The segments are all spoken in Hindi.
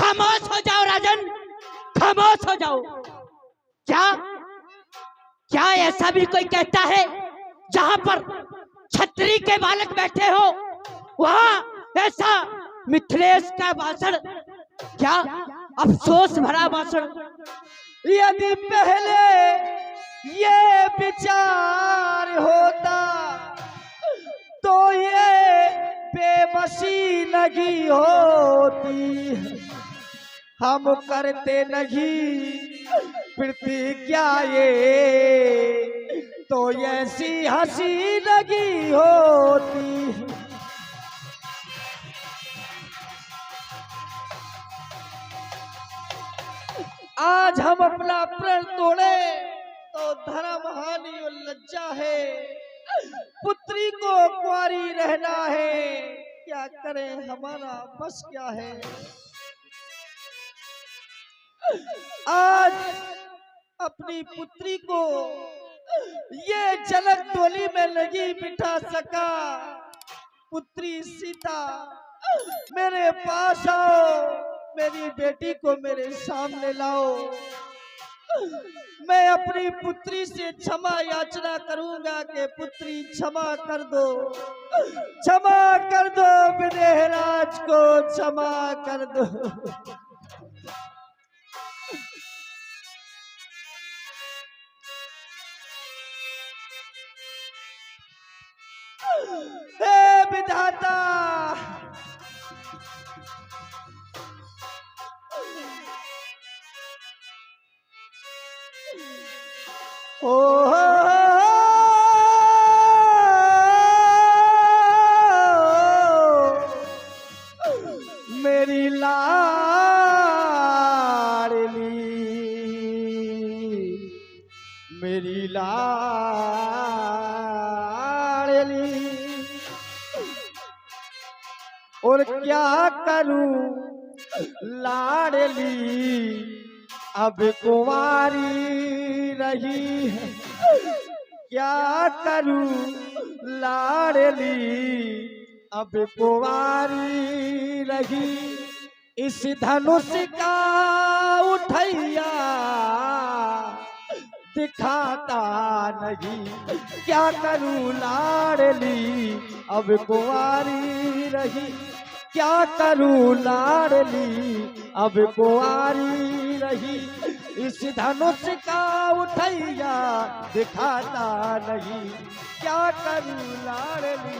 खामोश हो जाओ राजन, खामोश हो जाओ। क्या क्या ऐसा भी कोई कहता है जहां पर छतरी के बालक बैठे हो वहां ऐसा मिथिलेश का भाषण? क्या अफसोस भरा भाषण। यदि पहले ये विचार होता तो ये बेबसी नहीं होती। हम करते नहीं प्रतिज्ञा ये तो ऐसी हंसी नहीं होती। आज हम अपना प्रण तोड़े तो धर्म हानि और लज्जा है। पुत्री को कुंवारी रहना है, क्या करें हमारा बस क्या है। आज अपनी पुत्री को ये जनक डोली में नहीं बिठा सका। पुत्री सीता मेरे पास आओ, मेरी बेटी को मेरे सामने लाओ। मैं अपनी पुत्री से क्षमा याचना करूंगा कि पुत्री क्षमा कर दो, क्षमा कर दो, विदेहराज को क्षमा कर दो। हे विधाता, ओ मेरी लाडली, मेरी लाडली, और क्या करूं लाडली अब कुंवारी रही है। क्या करूं लाडली अब कुंवारी रही। इस धनुष का उठैया दिखाता नहीं। क्या करूं लाडली अब कुंवारी रही। क्या करूं लाडली अब कुंवारी रही। इस धनुष का उठैया दिखाता नहीं। क्या करूं लाडली।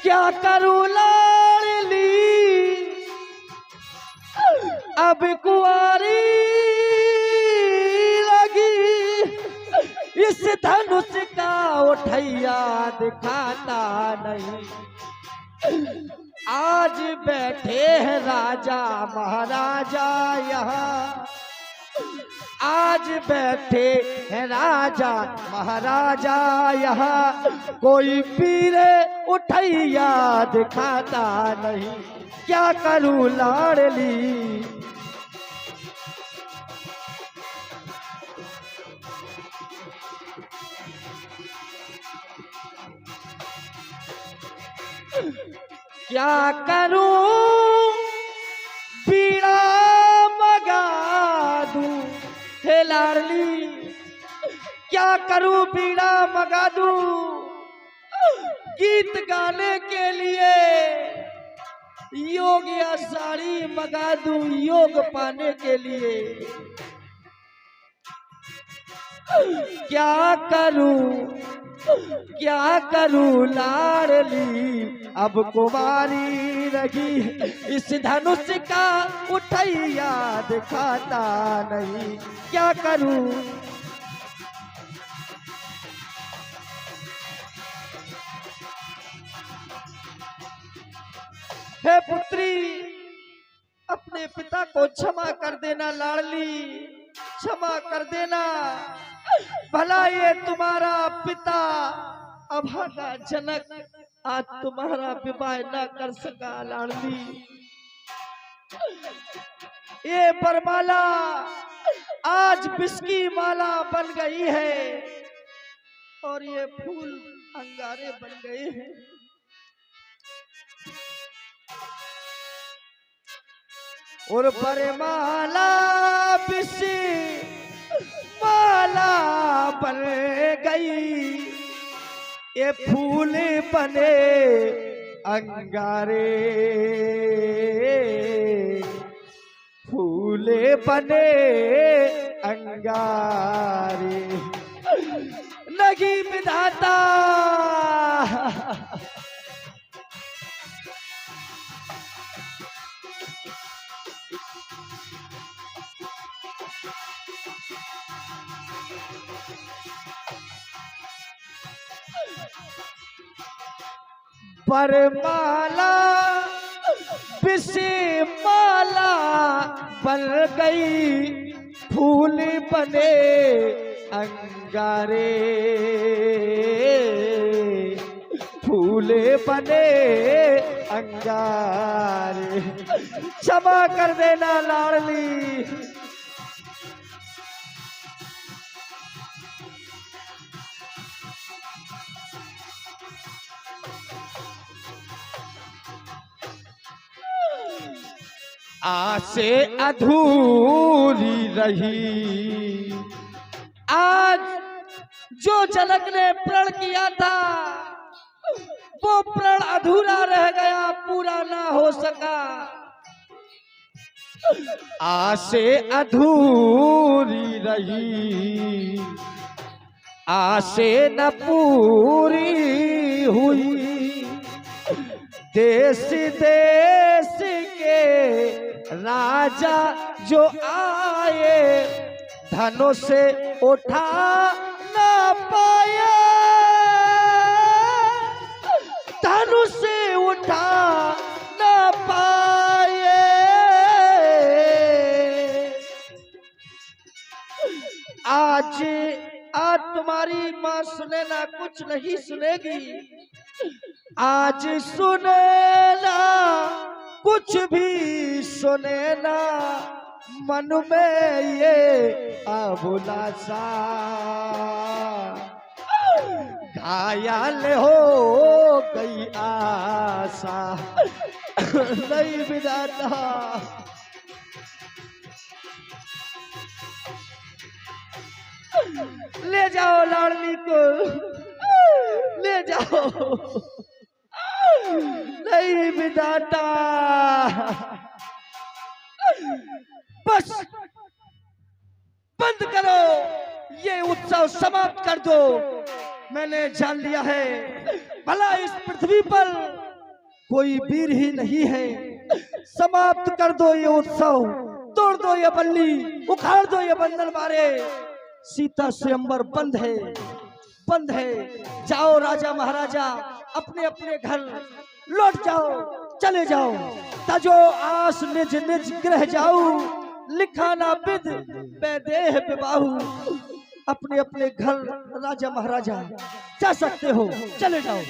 क्या करूं लाडली अब कुंवारी लगी। इस धनुष का उठैया दिखाता नहीं। आज बैठे हैं राजा महाराजा यहाँ। आज बैठे हैं राजा महाराजा यहाँ। कोई पीर उठैया दिखाता नहीं। क्या करूं लाडली। क्या करूं बीड़ा मगा दूं हे लाडली। क्या करूं बीड़ा मगा दूं गीत गाने के लिए। योग या साड़ी मगा दूं योग पाने के लिए। क्या करूं लाडली अब कुंवारी रही। इस धनुष का उठैया दिखाता नहीं। क्या करूं। हे पुत्री, अपने पिता को क्षमा कर देना लाडली, क्षमा कर देना। भला ये तुम्हारा पिता अभागा जनक आज तुम्हारा विवाह न कर सका लाडली। ये बरमाला आज विष की माला बन गई है। और ये फूल अंगारे बन गए हैं। और परमाला बिसी माला बन गई, ये फूल बने अंगारे, फूल बने अंगारे। लगी विधाता परमाला बिसे माला बन गई, फूल बने अंगारे, फूल बने अंगारे। क्षमा कर देना लाडली। आसे अधूरी रही, आज जो जनक ने प्रण किया था वो प्रण अधूरा रह गया, पूरा ना हो सका। आसे अधूरी रही, आसे न पूरी हुई। देश देश के राजा जो आए, धनों से उठा न पाए, धनुष से उठा न पाए। आज तुम्हारी माँ सुने ना, कुछ नहीं सुनेगी। आज सुने ना, कुछ भी सुने ना, मन में ये अभिलाषा। घायल हो गई आशा, नहीं विधाता। ले जाओ लाडली को, ले जाओ, नहीं विधाता। बस बंद करो, ये उत्सव समाप्त कर दो। मैंने जान लिया है भला इस पृथ्वी पर कोई वीर ही नहीं है। समाप्त कर दो ये उत्सव, तोड़ दो ये बल्ली, उखाड़ दो ये बंधन मारे। सीता स्वयंवर बंद है, बंद है। जाओ राजा महाराजा अपने अपने घर लौट जाओ, चले जाओ। तजो आस निज निज गृह जाऊ, लिखा ना विध बेदेह विबाहु। अपने अपने घर राजा महाराजा जा सकते हो, चले जाओ।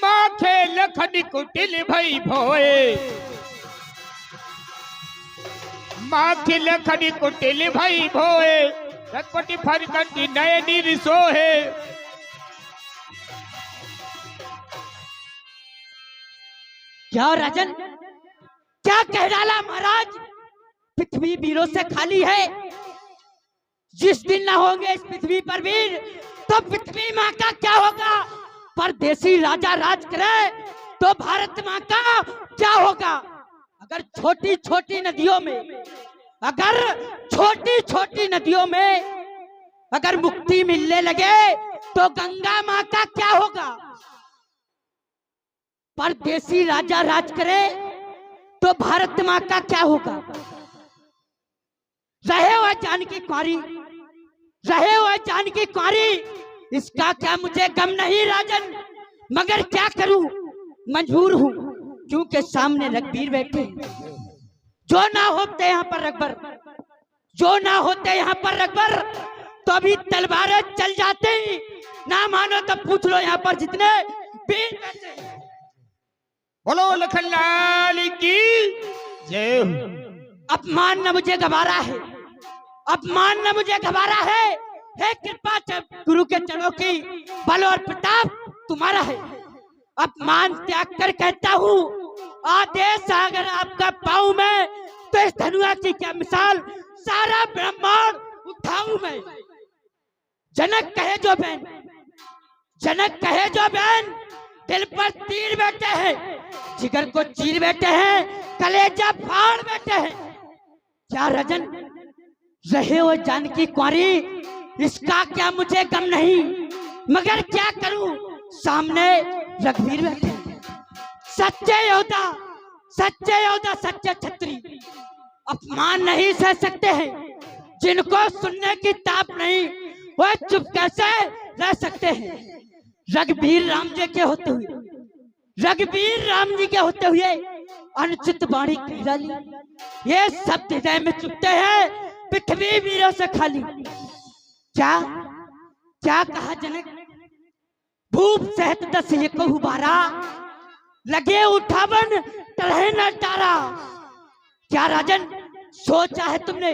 माथे लखन कुटिल भई भोए, माथे लखन कुटिल भई भोए। रघुपति फरकंती नयनी रिसोहे। क्या राजन, क्या कह डाला महाराज? पृथ्वी वीरों से खाली है। जिस दिन ना होंगे इस पृथ्वी पर वीर, तो पृथ्वी माँ का क्या होगा? परदेसी राजा राज करे तो भारत माँ का क्या होगा? अगर छोटी छोटी नदियों में, अगर छोटी छोटी नदियों में अगर मुक्ति मिलने लगे तो गंगा माँ का क्या होगा? परदेसी राजा राज करे तो भारत माँ का क्या होगा? रहे हुए जानकी कुंवारी, रहे हुए जानकी कुंवारी, इसका क्या मुझे गम नहीं राजन, मगर क्या करूं, मजबूर हूं, क्योंकि सामने रघुवीर बैठे। जो ना होते यहाँ पर रघुवर, जो ना होते यहाँ पर रघुवर, तो अभी तलवारें चल जाती। ना मानो तो पूछ लो यहाँ पर जितने वीर बैठे। बोलो लखनलाल की जय हो। अपमान न मुझे गवारा है, अपमान न मुझे गवारा है। हे कृपा गुरु के चरणों की बल और प्रताप तुम्हारा है। अब मान त्याग कर कहता हूँ, आदेश अगर आपका पाऊं मैं तो इस धनुआ की क्या मिसाल सारा ब्रह्मांड उठाऊं मैं। जनक कहे जो बहन, जनक कहे जो बहन, दिल पर तीर बैठे हैं, जिगर को चीर बैठे हैं, कलेजा फाड़ बैठे हैं। क्या रजन रहे हो जानकी कुंवारी, इसका क्या मुझे गम नहीं, मगर क्या करूं सामने रघुवीर बैठे, सच्चे योद्धा, सच्चे योद्धा, सच्चे छत्री अपमान नहीं सह सकते हैं। जिनको सुनने की ताप नहीं वह चुप कैसे रह सकते हैं। रघुवीर राम जी के होते हुए, रघुवीर राम जी के होते हुए अनुचित वाणी कह डाली, ये सब हृदय में चुपते हैं, पृथ्वी वीरों से खाली। क्या क्या कहा जनक, भूप सहत दस ये कहू बारा, लगे उठावन टरहे न टारा। क्या राजन सोचा है तुमने,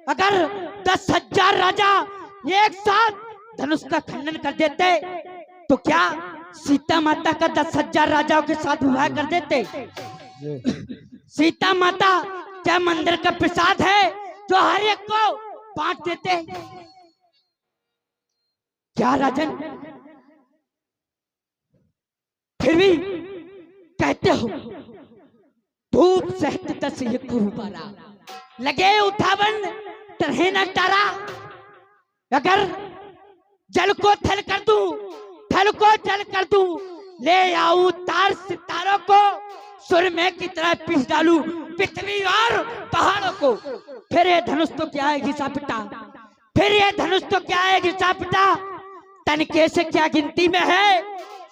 अगर 10,000 राजा एक साथ धनुष का खंडन कर देते तो क्या सीता माता का 10,000 राजाओं के साथ विवाह कर देते? सीता माता क्या मंदिर का प्रसाद है जो हर एक को बांट देते? क्या राजन फिर भी कहते हो, धूप सहत दस ये कुरुबारा, लगे उठावन तरहे न टारा। अगर जल को थल कर दूं, थल को जल कर दूं, ले आऊं तार सितारों को, सुर में की तरह पीस डालूं पृथ्वी और पहाड़ों को। फिर ये धनुष तो क्या है घिसा पिटा, फिर ये धनुष तो क्या है घिसा पिटा। तनके से क्या गिनती में है,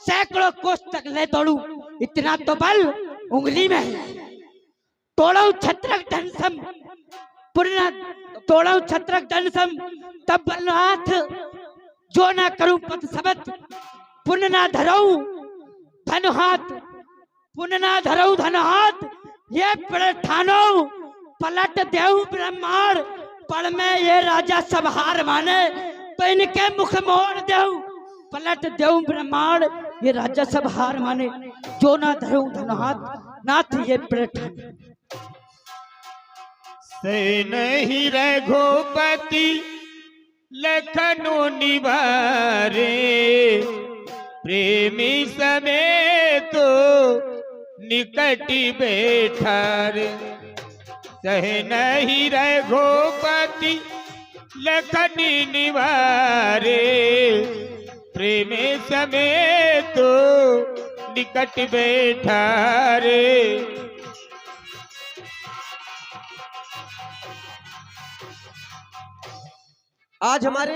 सैकड़ों कोस तक ले दौड़ू, इतना तो बल उंगली में है। तोड़ो छत्रक धनसम पुण्य, तोड़ो छत्रक धनसम तब बलनाथ, जो ना करूं पद सबत पुण्य ना धरऊ धन हाथ, पुण्य ना धरऊ धन हाथ। ये ठानो पलट देऊ ब्रह्मांड, पड़ में ये राजा सब हार माने, तो इनके मुख मोड़ देऊ पलट देऊ ब्रह्मांड, ये राजा सब हार माने, जो ना धरऊ धन हाथ नाथ ये ठान। से नहीं रघुपति लखनऊ निवारे, प्रेमी समेत तो निकटी बैठा रे। सह नहीं रघुपति लखनी निवारे, प्रेमी समेत तो निकट बैठा रे। आज हमारे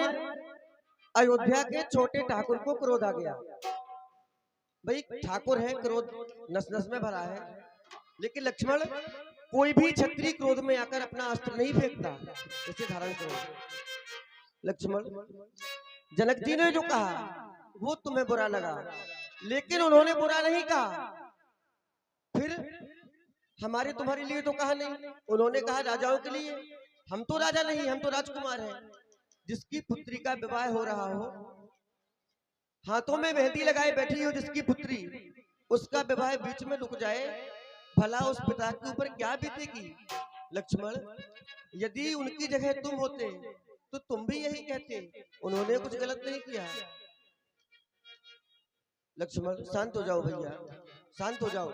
अयोध्या के छोटे ठाकुर को क्रोध आ गया। भाई ठाकुर है, क्रोध नस नस में भरा है, लेकिन लक्ष्मण कोई भी क्षत्रिय क्रोध में आकर अपना अस्त्र नहीं फेंकता, इसे धारण करो। लक्ष्मण, जनक जी ने जो कहा वो तुम्हें बुरा लगा, लेकिन उन्होंने बुरा नहीं कहा। फिर हमारे तुम्हारे लिए तो कहा नहीं, उन्होंने कहा राजाओं के लिए। हम तो राजा नहीं, हम तो राजकुमार हैं। जिसकी पुत्री का विवाह हो रहा हो, हाथों में मेहंदी लगाए बैठी हो जिसकी पुत्री, उसका विवाह बीच में रुक जाए, भला उस पिता के ऊपर क्या बीतेगी। लक्ष्मण, यदि उनकी जगह तुम होते तो तुम भी यही कहते, उन्होंने कुछ गलत नहीं किया। लक्ष्मण शांत हो जाओ भैया, शांत हो जाओ,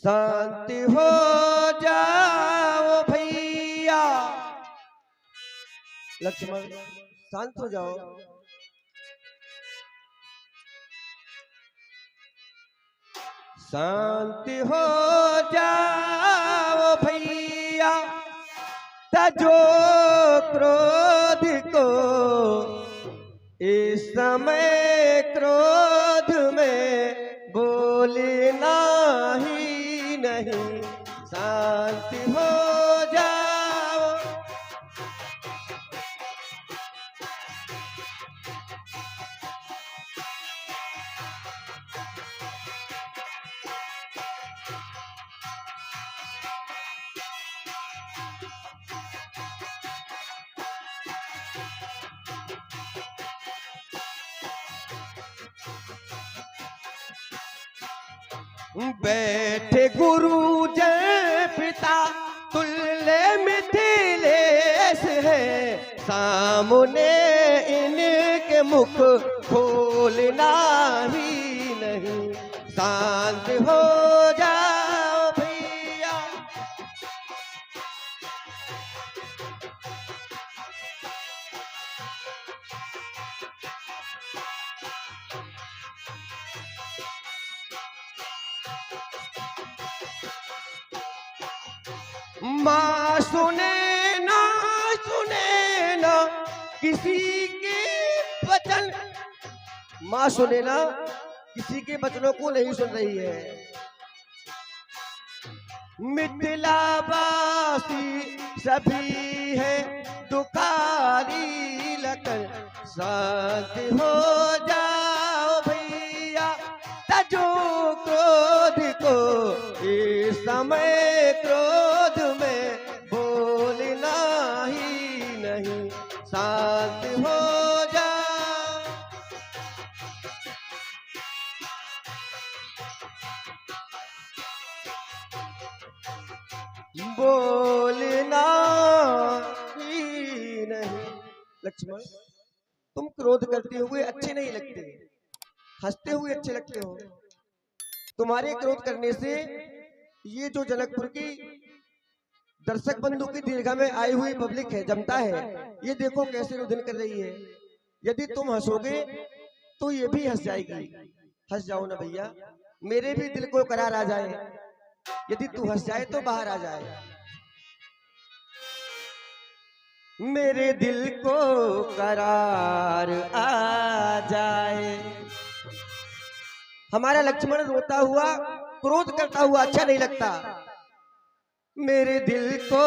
शांति हो जाओ भैया। लक्ष्मण शांत हो जाओ। शांति हो जाओ भैया, तजो क्रोध को, इस समय क्रोध में बोलना ही नहीं। शांति हो जाओ। बैठे गुरु जय पिता तुल्य मिथिलेश है, सामने इनके मुख खोलना ही नहीं, शांत हो जाओ भैया। माँ सुने ना किसी के वचन, माँ सुने ना किसी के वचनों को नहीं सुन रही है। मिथिलावासी सभी है दुखारी लखन, शांत हो जाओ भैया। तजो क्रोध को इस समय क्रोध में बोलना ही नहीं, शांत हो जा। बोलना ही नहीं। लक्ष्मण, तुम क्रोध करते हुए अच्छे नहीं लगते, हंसते हुए अच्छे लगते हो। तुम्हारे क्रोध करने से ये जो जनकपुर की दर्शक बंधु की दीर्घा में आई हुई पब्लिक है, जनता है, ये देखो कैसे रुदन कर रही है। यदि तुम हंसोगे तो ये भी हंस जाएगी। हंस जाओ ना भैया, मेरे भी दिल को करार आ जाए। यदि तू हंस जाए तो बाहर आ जाए। मेरे दिल को करार आ जाए। हमारा लक्ष्मण रोता हुआ, क्रोध करता हुआ अच्छा नहीं लगता। मेरे दिल को